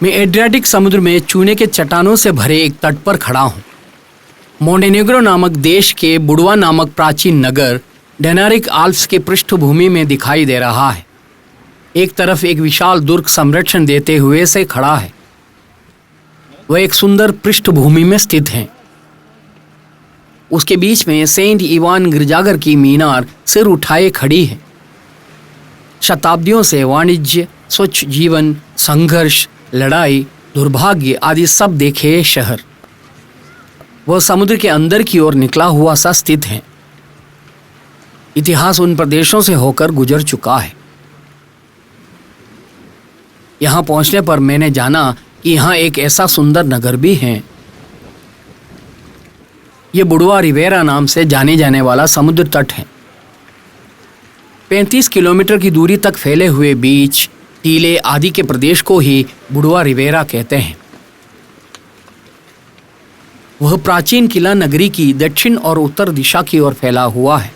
मैं एड्रियाटिक समुद्र में चूने के चट्टानों से भरे एक तट पर खड़ा हूँ। मोंटेनेग्रो नामक देश के बुडवा नामक प्राचीन नगर डेनारिक आल्प्स की पृष्ठभूमि में दिखाई दे रहा है। एक तरफ एक विशाल दुर्ग संरक्षण देते हुए से खड़ा है। वह एक सुंदर पृष्ठभूमि में स्थित है। उसके बीच में सेंट इवान गिरजाघर की मीनार सिर उठाए खड़ी है। शताब्दियों से वाणिज्य, स्वच्छ जीवन, संघर्ष, लड़ाई, दुर्भाग्य आदि सब देखे शहर वह समुद्र के अंदर की ओर निकला हुआ सा स्थित है। इतिहास उन प्रदेशों से होकर गुजर चुका है। यहां पहुंचने पर मैंने जाना कि यहां एक ऐसा सुंदर नगर भी है। यह बुडवा रिवेरा नाम से जाने जाने वाला समुद्र तट है। 35 किलोमीटर की दूरी तक फैले हुए बीच, टीले आदि के प्रदेश को ही बुडवा रिवेरा कहते हैं। वह प्राचीन किला नगरी की दक्षिण और उत्तर दिशा की ओर फैला हुआ है।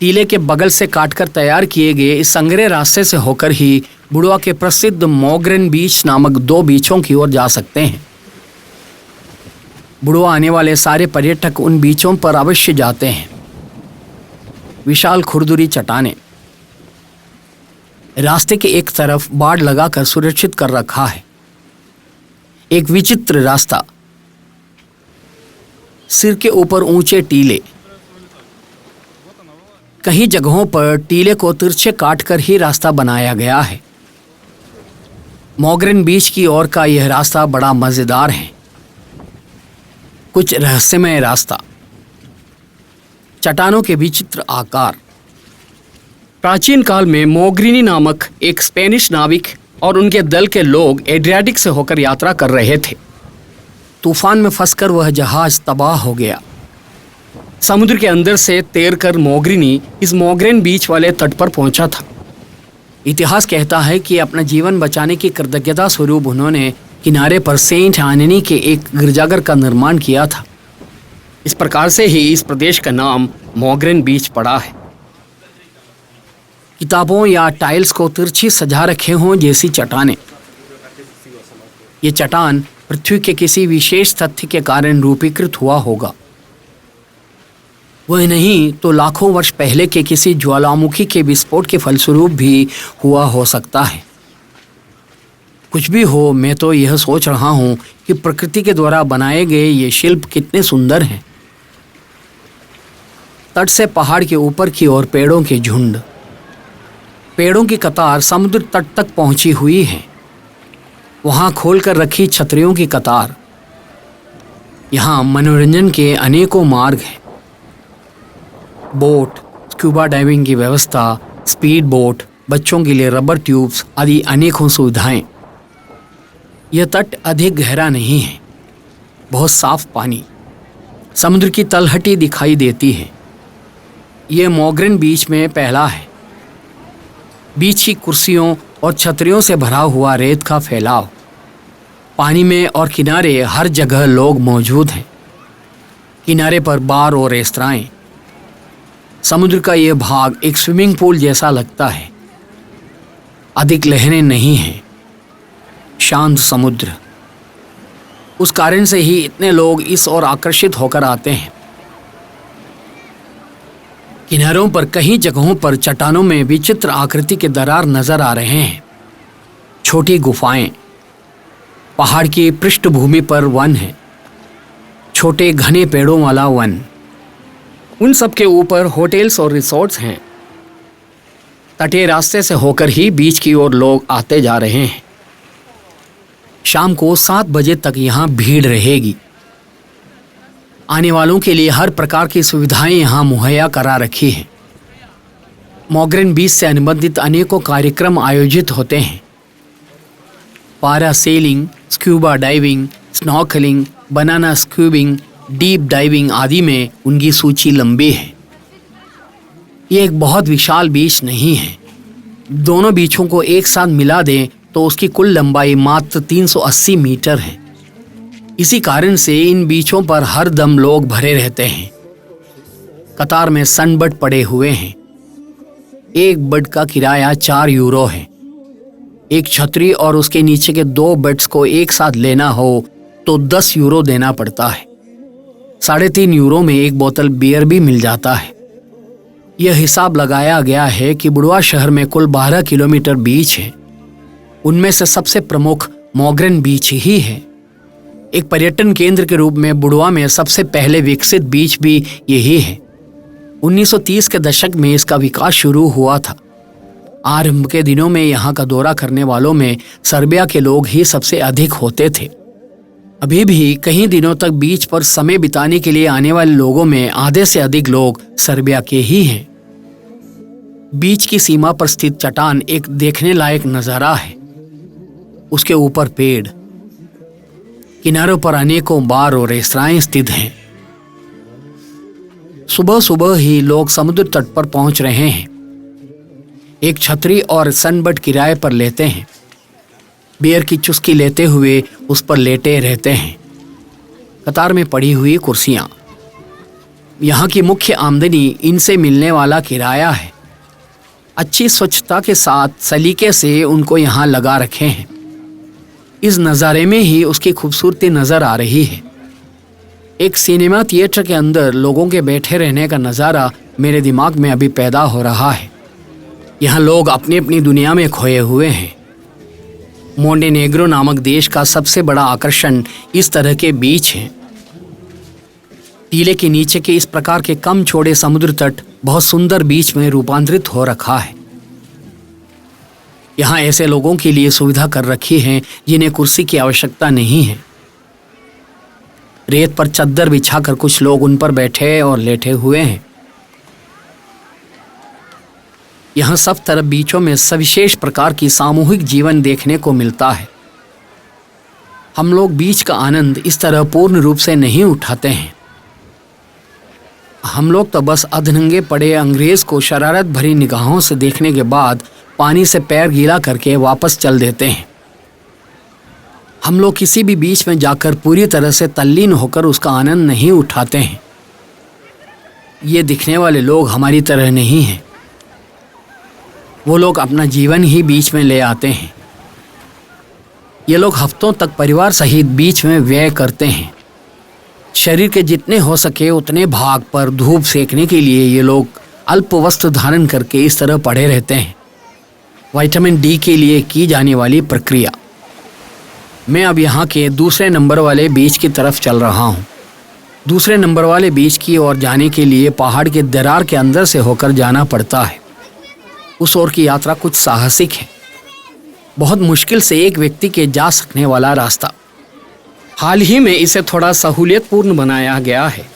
टीले के बगल से काटकर तैयार किए गए इस संग्रह रास्ते से होकर ही बुडवा के प्रसिद्ध मोग्रेन बीच नामक 2 बीचों की ओर जा सकते हैं। बुडवा आने वाले सारे पर्यटक उन बीचों पर अवश्य जाते हैं। विशाल खुरदुरी चट्टानें, रास्ते के एक तरफ बाड़ लगाकर सुरक्षित कर रखा है। एक विचित्र रास्ता, सिर के ऊपर ऊंचे टीले। कई जगहों पर टीले को तिरछे काटकर ही रास्ता बनाया गया है। मोग्रेन बीच की ओर का यह रास्ता बड़ा मजेदार है। कुछ रहस्यमय रास्ता, चट्टानों के विचित्र आकार। प्राचीन काल में मोग्रिनी नामक एक स्पेनिश नाविक और उनके दल के लोग एड्रियाटिक से होकर यात्रा कर रहे थे। तूफान में फंसकर वह जहाज तबाह हो गया। समुद्र के अंदर से तैरकर मोग्रिनी इस मोग्रेन बीच वाले तट पर पहुंचा था। इतिहास कहता है कि अपना जीवन बचाने की कृतज्ञता स्वरूप उन्होंने किनारे पर सेंट आननी के एक गिरजाघर का निर्माण किया था। इस प्रकार से ही इस प्रदेश का नाम मोग्रेन बीच पड़ा है। किताबों या टाइल्स को तिरछी सजा रखे हों जैसी चट्टानें। ये चट्टान पृथ्वी के किसी विशेष तथ्य के कारण रूपीकृत हुआ होगा। वह नहीं तो लाखों वर्ष पहले के किसी ज्वालामुखी के विस्फोट के फलस्वरूप भी हुआ हो सकता है। कुछ भी हो, मैं तो यह सोच रहा हूं कि प्रकृति के द्वारा बनाए गए ये शिल्प कितने सुंदर हैं। तट से पहाड़ के ऊपर की ओर पेड़ों के झुंड, पेड़ों की कतार समुद्र तट तक पहुंची हुई है। वहां खोलकर रखी छतरियों की कतार। यहां मनोरंजन के अनेकों मार्ग हैं। बोट, स्कूबा डाइविंग की व्यवस्था, स्पीड बोट, बच्चों के लिए रबर ट्यूब्स आदि अनेकों सुविधाएं। यह तट अधिक गहरा नहीं है। बहुत साफ पानी, समुद्र की तलहटी दिखाई देती है। यह मोग्रेन बीच में पहला है। बीच की कुर्सियों और छतरियों से भरा हुआ रेत का फैलाव। पानी में और किनारे हर जगह लोग मौजूद हैं। किनारे पर बार और रेस्तराएं। समुद्र का यह भाग एक स्विमिंग पूल जैसा लगता है। अधिक लहरें नहीं हैं। शांत समुद्र। उस कारण से ही इतने लोग इस ओर आकर्षित होकर आते हैं। किनारों पर कई जगहों पर चट्टानों में विचित्र आकृति के दरार नजर आ रहे हैं। छोटी गुफाएं। पहाड़ की पृष्ठभूमि पर वन है। छोटे घने पेड़ों वाला वन। उन सब के ऊपर होटल्स और रिसोर्ट्स हैं। तटीय रास्ते से होकर ही बीच की ओर लोग आते जा रहे हैं। शाम को 7 बजे तक यहाँ भीड़ रहेगी। आने वालों के लिए हर प्रकार की सुविधाएं यहाँ मुहैया करा रखी हैं। मोग्रेन बीच से अनुबंधित अनेकों कार्यक्रम आयोजित होते हैं। पारा सेलिंग, स्कूबा डाइविंग, स्नॉर्कलिंग, बनाना स्कूबिंग, डीप डाइविंग आदि में उनकी सूची लंबी है। ये एक बहुत विशाल बीच नहीं है। दोनों बीचों को एक साथ मिला दें तो उसकी कुल लंबाई मात्र 380 मीटर है। इसी कारण से इन बीचों पर हर दम लोग भरे रहते हैं। कतार में सनबर्ड पड़े हुए हैं। एक बर्ड का किराया 4 यूरो है। एक छतरी और उसके नीचे के 2 बेड्स को एक साथ लेना हो तो 10 यूरो देना पड़ता है। 3.5 यूरो में एक बोतल बियर भी मिल जाता है। यह हिसाब लगाया गया है कि बुडवा शहर में कुल 12 किलोमीटर बीच है। उनमें से सबसे प्रमुख मोग्रेन बीच ही है। एक पर्यटन केंद्र के रूप में बुडवा में सबसे पहले विकसित बीच भी यही है। 1930 के दशक में इसका विकास शुरू हुआ था। आरंभ के दिनों में यहाँ का दौरा करने वालों में सर्बिया के लोग ही सबसे अधिक होते थे। अभी भी कई दिनों तक बीच पर समय बिताने के लिए आने वाले लोगों में आधे से अधिक लोग सर्बिया के ही हैं। बीच की सीमा पर स्थित चट्टान एक देखने लायक नजारा है। उसके ऊपर पेड़, किनारों पर अनेकों बार और रेस्तराएं स्थित हैं। सुबह सुबह ही लोग समुद्र तट पर पहुंच रहे हैं। एक छतरी और सनबर्ड किराए पर लेते हैं। बियर की चुस्की लेते हुए उस पर लेटे रहते हैं। कतार में पड़ी हुई कुर्सियां। यहाँ की मुख्य आमदनी इनसे मिलने वाला किराया है। अच्छी स्वच्छता के साथ सलीके से उनको यहाँ लगा रखे हैं। इस नज़ारे में ही उसकी खूबसूरती नजर आ रही है। एक सिनेमा थिएटर के अंदर लोगों के बैठे रहने का नज़ारा मेरे दिमाग में अभी पैदा हो रहा है। यहाँ लोग अपनी अपनी दुनिया में खोए हुए हैं। मोंटेनेग्रो नामक देश का सबसे बड़ा आकर्षण इस तरह के बीच हैं। टीले के नीचे के इस प्रकार के कम चौड़े समुद्र तट बहुत सुंदर बीच में रूपांतरित हो रखा है। यहाँ ऐसे लोगों के लिए सुविधा कर रखी है जिन्हें कुर्सी की आवश्यकता नहीं है। रेत पर चद्दर बिछाकर कुछ लोग उन पर बैठे और लेटे हुए हैं। यहाँ सब तरफ बीचों में सविशेष प्रकार की सामूहिक जीवन देखने को मिलता है। हम लोग बीच का आनंद इस तरह पूर्ण रूप से नहीं उठाते हैं। हम लोग तो बस अधनंगे पड़े अंग्रेज को शरारत भरी निगाहों से देखने के बाद पानी से पैर गीला करके वापस चल देते हैं। हम लोग किसी भी बीच में जाकर पूरी तरह से तल्लीन होकर उसका आनंद नहीं उठाते हैं। ये दिखने वाले लोग हमारी तरह नहीं हैं। वो लोग अपना जीवन ही बीच में ले आते हैं। ये लोग हफ्तों तक परिवार सहित बीच में व्यय करते हैं। शरीर के जितने हो सके उतने भाग पर धूप सेकने के लिए ये लोग अल्प वस्त्र धारण करके इस तरह पड़े रहते हैं। विटामिन डी के लिए की जाने वाली प्रक्रिया। मैं अब यहाँ के दूसरे नंबर वाले बीच की तरफ चल रहा हूँ। दूसरे नंबर वाले बीच की ओर जाने के लिए पहाड़ के दरार के अंदर से होकर जाना पड़ता है। उस ओर की यात्रा कुछ साहसिक है। बहुत मुश्किल से एक व्यक्ति के जा सकने वाला रास्ता। हाल ही में इसे थोड़ा सहूलियतपूर्ण बनाया गया है।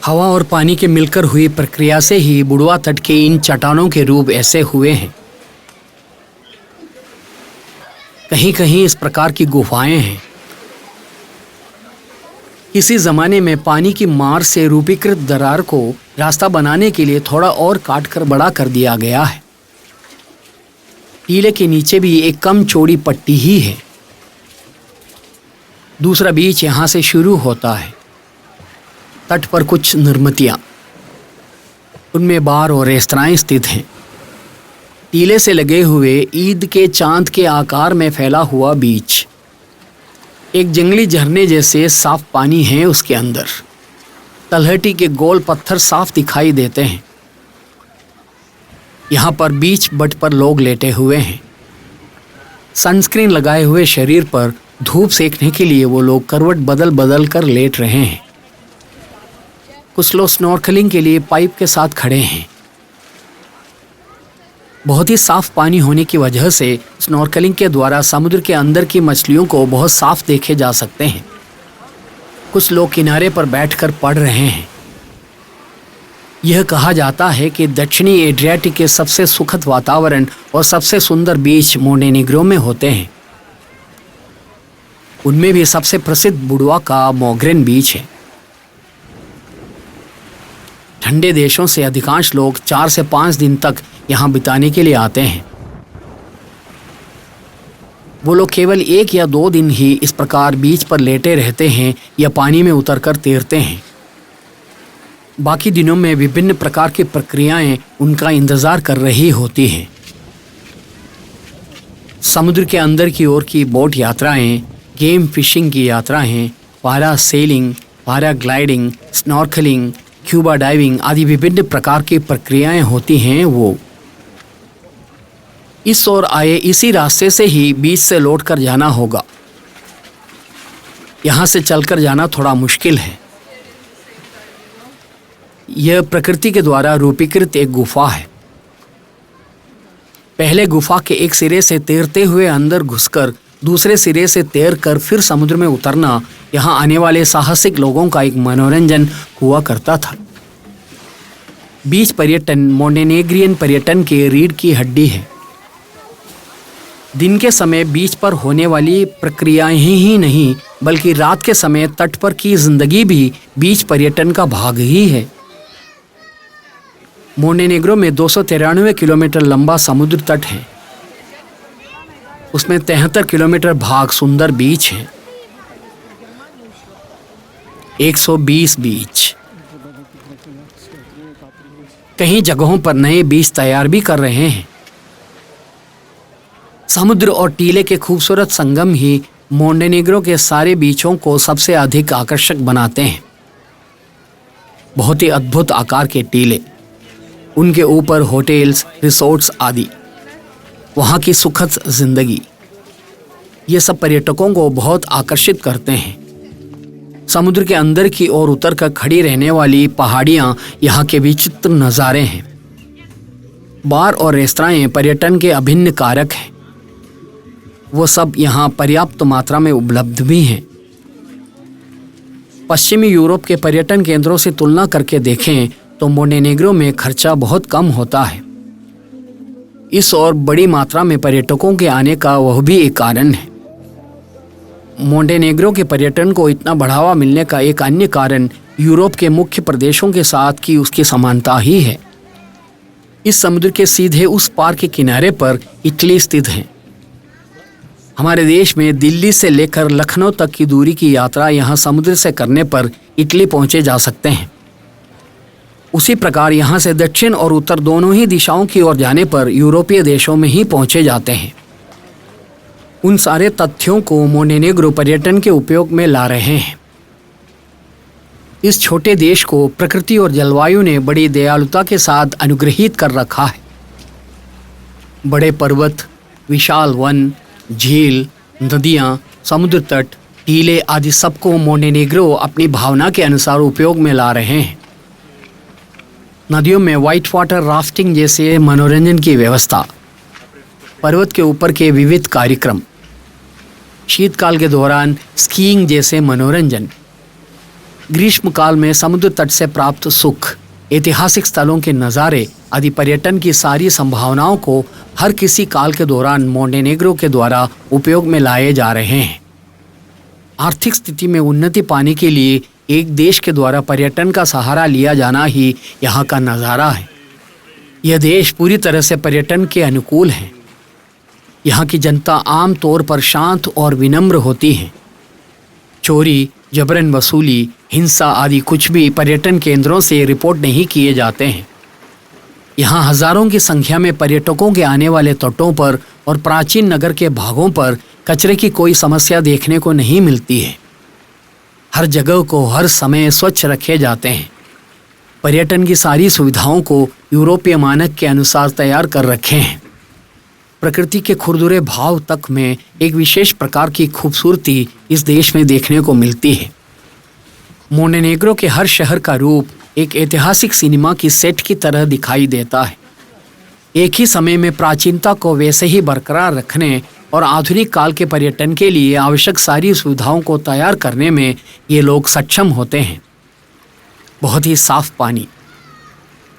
हवा और पानी के मिलकर हुई प्रक्रिया से ही बुडवा तट के इन चट्टानों के रूप ऐसे हुए हैं। कहीं कहीं इस प्रकार की गुफाएं हैं। किसी जमाने में पानी की मार से रूपीकृत दरार को रास्ता बनाने के लिए थोड़ा और काटकर बड़ा कर दिया गया है। टीले के नीचे भी एक कम चौड़ी पट्टी ही है। दूसरा बीच यहाँ से शुरू होता है। तट पर कुछ निर्मितियाँ, उनमें बार और रेस्तराएं स्थित हैं। टीले से लगे हुए ईद के चांद के आकार में फैला हुआ बीच। एक जंगली झरने जैसे साफ पानी है उसके अंदर। तलहटी के गोल पत्थर साफ दिखाई देते हैं। यहाँ पर बीच बट पर लोग लेटे हुए हैं। सनस्क्रीन लगाए हुए शरीर पर धूप सेकने के लिए वो लोग करवट बदल बदल कर लेट रहे हैं। कुछ लोग स्नॉर्कलिंग के लिए पाइप के साथ खड़े हैं। बहुत ही साफ पानी होने की वजह से स्नॉर्कलिंग के द्वारा समुद्र के अंदर की मछलियों को बहुत साफ देखे जा सकते हैं। कुछ लोग किनारे पर बैठकर पढ़ रहे हैं। यह कहा जाता है कि दक्षिणी एड्रियाटिक के सबसे सुखद वातावरण और सबसे सुंदर बीच मोंटेनेग्रो में होते हैं। उनमें भी सबसे प्रसिद्ध बुडवा का मोग्रेन बीच है। ठंडे देशों से अधिकांश लोग 4 से 5 दिन तक यहाँ बिताने के लिए आते हैं। वो लोग केवल 1 या 2 दिन ही इस प्रकार बीच पर लेटे रहते हैं या पानी में उतरकर तैरते हैं। बाकी दिनों में विभिन्न प्रकार की प्रक्रियाएं उनका इंतजार कर रही होती हैं। समुद्र के अंदर की ओर की बोट यात्राएं, गेम फिशिंग की यात्राएं, पारा selling, paragliding, snorkelling, scuba diving आदि विभिन्न प्रकार की प्रक्रियाएं होती हैं। वो इस ओर आए इसी रास्ते से ही बीच से लौटकर जाना होगा। यहां से चलकर जाना थोड़ा मुश्किल है। यह प्रकृति के द्वारा रूपीकृत एक गुफा है। पहले गुफा के एक सिरे से तैरते हुए अंदर घुसकर दूसरे सिरे से तैरकर फिर समुद्र में उतरना यहां आने वाले साहसिक लोगों का एक मनोरंजन हुआ करता था। बीच पर्यटन मोंटेनेग्रियन पर्यटन के रीढ़ की हड्डी है। दिन के समय बीच पर होने वाली प्रक्रियाएं ही नहीं बल्कि रात के समय तट पर की जिंदगी भी बीच पर्यटन का भाग ही है। मोंटेनेग्रो में 293 किलोमीटर लंबा समुद्र तट है। उसमें 73 किलोमीटर भाग सुंदर बीच है। 120 बीच। कई जगहों पर नए बीच तैयार भी कर रहे हैं। समुद्र और टीले के खूबसूरत संगम ही मोंटेनेग्रो के सारे बीचों को सबसे अधिक आकर्षक बनाते हैं। बहुत ही अद्भुत आकार के टीले, उनके ऊपर होटल्स, रिसोर्ट्स आदि, वहाँ की सुखद जिंदगी, ये सब पर्यटकों को बहुत आकर्षित करते हैं। समुद्र के अंदर की ओर उतरकर खड़ी रहने वाली पहाड़ियाँ यहाँ के विचित्र नज़ारे हैं। बार और रेस्तराएं पर्यटन के अभिन्न कारक हैं। वो सब यहाँ पर्याप्त मात्रा में उपलब्ध भी हैं। पश्चिमी यूरोप के पर्यटन केंद्रों से तुलना करके देखें तो मोंटेनेग्रो में खर्चा बहुत कम होता है। इस और बड़ी मात्रा में पर्यटकों के आने का वह भी एक कारण है। मोंटेनेग्रो के पर्यटन को इतना बढ़ावा मिलने का एक अन्य कारण यूरोप के मुख्य प्रदेशों के साथ की उसकी समानता ही है। इस समुद्र के सीधे उस पार के किनारे पर इटली स्थित है। हमारे देश में दिल्ली से लेकर लखनऊ तक की दूरी की यात्रा यहाँ समुद्र से करने पर इटली पहुँचे जा सकते हैं। उसी प्रकार यहाँ से दक्षिण और उत्तर दोनों ही दिशाओं की ओर जाने पर यूरोपीय देशों में ही पहुँचे जाते हैं। उन सारे तथ्यों को मोंटेनेग्रो पर्यटन के उपयोग में ला रहे हैं। इस छोटे देश को प्रकृति और जलवायु ने बड़ी दयालुता के साथ अनुग्रहित कर रखा है। बड़े पर्वत, विशाल वन, झील, नदियाँ, समुद्र तट, टीले आदि सबको मोंटेनेग्रो अपनी भावना के अनुसार उपयोग में ला रहे हैं। नदियों में वाइट वाटर राफ्टिंग जैसे मनोरंजन की व्यवस्था, पर्वत के ऊपर के विविध कार्यक्रम, शीतकाल के दौरान स्कीइंग जैसे मनोरंजन, ग्रीष्मकाल में समुद्र तट से प्राप्त सुख, ऐतिहासिक स्थलों के नज़ारे आदि पर्यटन की सारी संभावनाओं को हर किसी काल के दौरान मोंटेनेग्रो के द्वारा उपयोग में लाए जा रहे हैं। आर्थिक स्थिति में उन्नति पाने के लिए एक देश के द्वारा पर्यटन का सहारा लिया जाना ही यहाँ का नज़ारा है। यह देश पूरी तरह से पर्यटन के अनुकूल है। यहाँ की जनता आम तौर पर शांत और विनम्र होती है। चोरी, जबरन वसूली, हिंसा आदि कुछ भी पर्यटन केंद्रों से रिपोर्ट नहीं किए जाते हैं। यहाँ हजारों की संख्या में पर्यटकों के आने वाले तटों पर और प्राचीन नगर के भागों पर कचरे की कोई समस्या देखने को नहीं मिलती है। हर जगह को हर समय स्वच्छ रखे जाते हैं। पर्यटन की सारी सुविधाओं को यूरोपीय मानक के अनुसार तैयार कर रखे हैं। प्रकृति के खुरदुरे भाव तक में एक विशेष प्रकार की खूबसूरती इस देश में देखने को मिलती है। मोंटेनेग्रो के हर शहर का रूप एक ऐतिहासिक सिनेमा की सेट की तरह दिखाई देता है। एक ही समय में प्राचीनता को वैसे ही बरकरार रखने और आधुनिक काल के पर्यटन के लिए आवश्यक सारी सुविधाओं को तैयार करने में ये लोग सक्षम होते हैं। बहुत ही साफ पानी,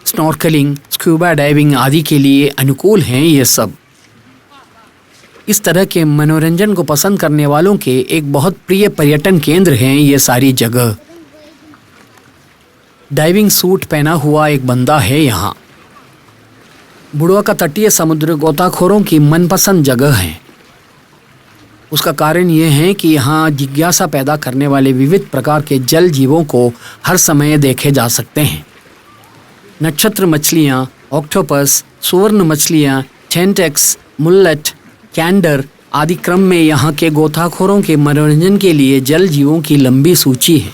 स्नॉर्कलिंग, स्क्यूबा डाइविंग आदि के लिए अनुकूल हैं ये सब। इस तरह के मनोरंजन को पसंद करने वालों के एक बहुत प्रिय पर्यटन केंद्र हैं ये सारी जगह। डाइविंग सूट पहना हुआ एक बंदा है यहाँ। बुड़वा का तटीय समुद्र गोताखोरों की मनपसंद जगह है। उसका कारण ये है कि यहाँ जिज्ञासा पैदा करने वाले विविध प्रकार के जल जीवों को हर समय देखे जा सकते हैं। नक्षत्र मछलियाँ, ऑक्टोपस, सुवर्ण मछलियाँ, छेंटेक्स, मुल्लेट, कैंडर आदि क्रम में यहाँ के गोताखोरों के मनोरंजन के लिए जल जीवों की लंबी सूची है।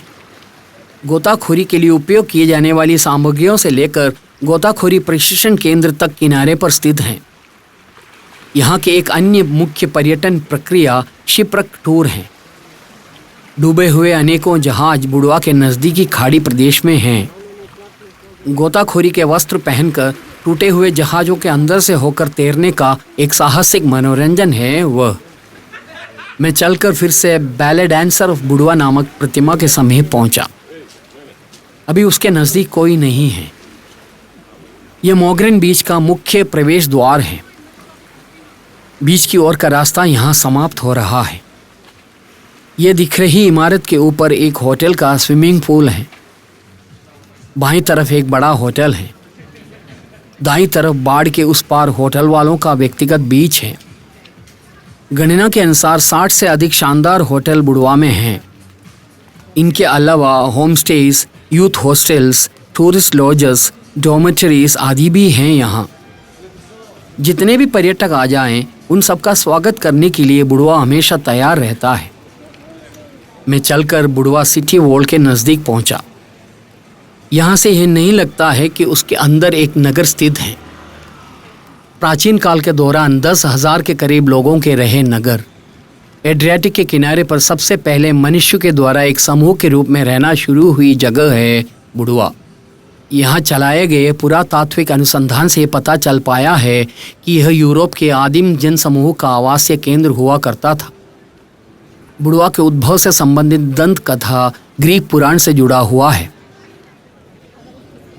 गोताखोरी के लिए उपयोग किए जाने वाली सामग्रियों से लेकर गोताखोरी प्रशिक्षण केंद्र तक किनारे पर स्थित हैं। यहाँ के एक अन्य मुख्य पर्यटन प्रक्रिया शिपरक टूर है। डूबे हुए अनेकों जहाज बुड़वा के नज़दीकी खाड़ी प्रदेश में हैं। गोताखोरी के वस्त्र पहनकर टूटे हुए जहाज़ों के अंदर से होकर तैरने का एक साहसिक मनोरंजन है वह। मैं चलकर फिर से बैले डांसर ऑफ बुड़वा नामक प्रतिमा के समीप पहुंचा। अभी उसके नज़दीक कोई नहीं है। यह मोगरेन बीच का मुख्य प्रवेश द्वार है। बीच की ओर का रास्ता यहाँ समाप्त हो रहा है। यह दिख रही इमारत के ऊपर एक होटल का स्विमिंग पूल है। बाईं तरफ एक बड़ा होटल है। दाईं तरफ बाड़ के उस पार होटल वालों का व्यक्तिगत बीच है। गणना के अनुसार 60 से अधिक शानदार होटल बुड़वा में हैं। इनके अलावा home stage, youth hostels, tourist lodges, dormitories आदि भी हैं यहाँ। जितने भी पर्यटक आ जाएं, उन सबका स्वागत करने के लिए बुड़वा हमेशा तैयार रहता है। मैं चलकर बुड़वा सिटी वॉल के नज़दीक पहुँचा। यहाँ से यह नहीं लगता है कि उसके अंदर एक नगर स्थित है। प्राचीन काल के दौरान 10,000 के करीब लोगों के रहे नगर। एड्रियाटिक के किनारे पर सबसे पहले मनुष्य के द्वारा एक समूह के रूप में रहना शुरू हुई जगह है बुड़वा। यहाँ चलाए गए पुरातात्विक अनुसंधान से पता चल पाया है कि यह यूरोप के आदिम जनसमूह का आवासीय केंद्र हुआ करता था। बुड़वा के उद्भव से संबंधित दंत कथा ग्रीक पुराण से जुड़ा हुआ है।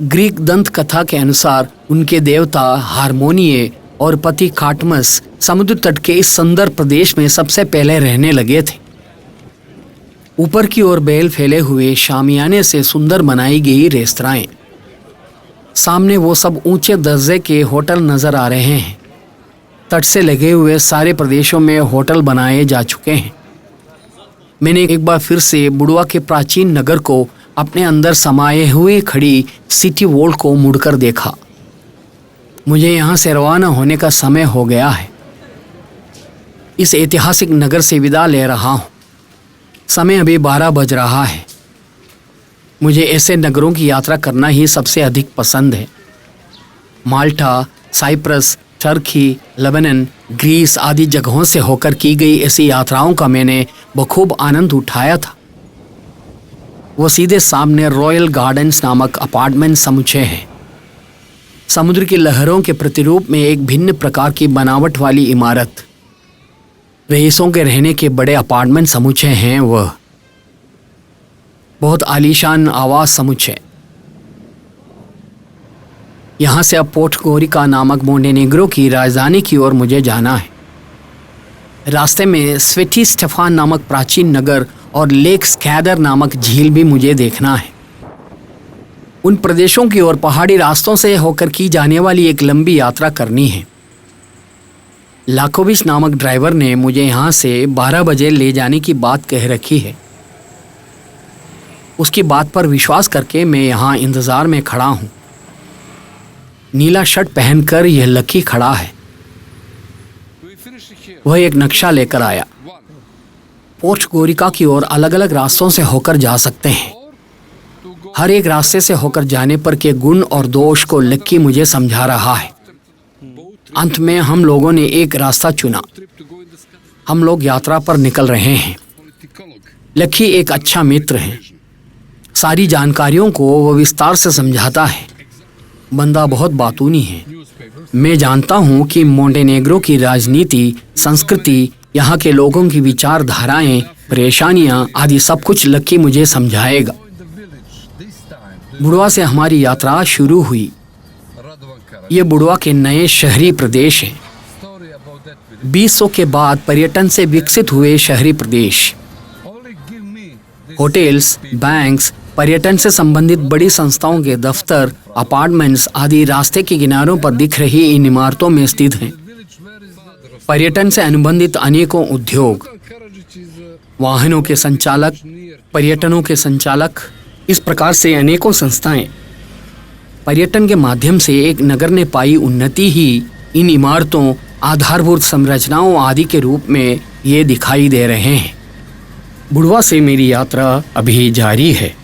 ग्रीक दंत कथा के अनुसार उनके देवता हारमोनिये और पति खाटमस समुद्र तट के इस सुंदर प्रदेश में सबसे पहले रहने लगे थे। ऊपर की ओर बैल फैले हुए शामियाने से सुंदर बनाई गई रेस्तराएं। सामने वो सब ऊंचे दर्जे के होटल नजर आ रहे हैं। तट से लगे हुए सारे प्रदेशों में होटल बनाए जा चुके हैं। मैंने एक बार फिर से बुड़वा के प्राचीन नगर को अपने अंदर समाये हुए खड़ी सिटी वॉल को मुड़कर देखा। मुझे यहाँ से रवाना होने का समय हो गया है। इस ऐतिहासिक नगर से विदा ले रहा हूँ। समय अभी 12 बज रहा है। मुझे ऐसे नगरों की यात्रा करना ही सबसे अधिक पसंद है। माल्टा, साइप्रस, टर्की, लेबनान, ग्रीस आदि जगहों से होकर की गई ऐसी यात्राओं का मैंने बखूब आनंद उठाया था। वो सीधे सामने रॉयल गार्डन्स नामक अपार्टमेंट समुच्चय है। समुद्र की लहरों के प्रतिरूप में एक भिन्न प्रकार की बनावट वाली इमारत। रईसों के रहने के बड़े अपार्टमेंट समुच्चय हैं वह। बहुत आलीशान आवास समुच्चय। यहाँ से अब पोर्टगोरिका नामक मोंटेनेग्रो की राजधानी की ओर मुझे जाना है। रास्ते में स्वेटी स्टेफान नामक प्राचीन नगर और लेक स्कैदर नामक झील भी मुझे देखना है। उन प्रदेशों की ओर पहाड़ी रास्तों से होकर की जाने वाली एक लंबी यात्रा करनी है। लाकोविच नामक ड्राइवर ने मुझे यहाँ से 12 बजे ले जाने की बात कह रखी है। उसकी बात पर विश्वास करके मैं यहाँ इंतज़ार में खड़ा हूँ। नीला शर्ट पहनकर यह लकी खड़ा है। वह एक नक्शा लेकर आया। पोर्टगोरिका की ओर अलग अलग रास्तों से होकर जा सकते हैं। हर एक रास्ते से होकर जाने पर के गुण और दोष को लक्की मुझे समझा रहा है। अंत में हम लोगों ने एक रास्ता चुना। हम लोग यात्रा पर निकल रहे हैं। लक्की एक अच्छा मित्र है। सारी जानकारियों को वह विस्तार से समझाता है। बंदा बहुत बातूनी है। मैं जानता हूँ कि मोंटेनेग्रो की राजनीति, संस्कृति, यहाँ के लोगों की विचारधाराएं, परेशानियाँ आदि सब कुछ लक्की मुझे समझाएगा। बुड़वा से हमारी यात्रा शुरू हुई। ये बुड़वा के नए शहरी प्रदेश हैं। 2000 के बाद पर्यटन से विकसित हुए शहरी प्रदेश। होटल्स, बैंक्स, पर्यटन से संबंधित बड़ी संस्थाओं के दफ्तर, अपार्टमेंट्स आदि रास्ते के किनारों पर दिख रही इन इमारतों में स्थित हैं। पर्यटन से अनुबंधित अनेकों उद्योग, वाहनों के संचालक, पर्यटनों के संचालक, इस प्रकार से अनेकों संस्थाएं। पर्यटन के माध्यम से एक नगर ने पाई उन्नति ही इन इमारतों, आधारभूत संरचनाओं आदि के रूप में ये दिखाई दे रहे हैं। बुढ़वा से मेरी यात्रा अभी जारी है।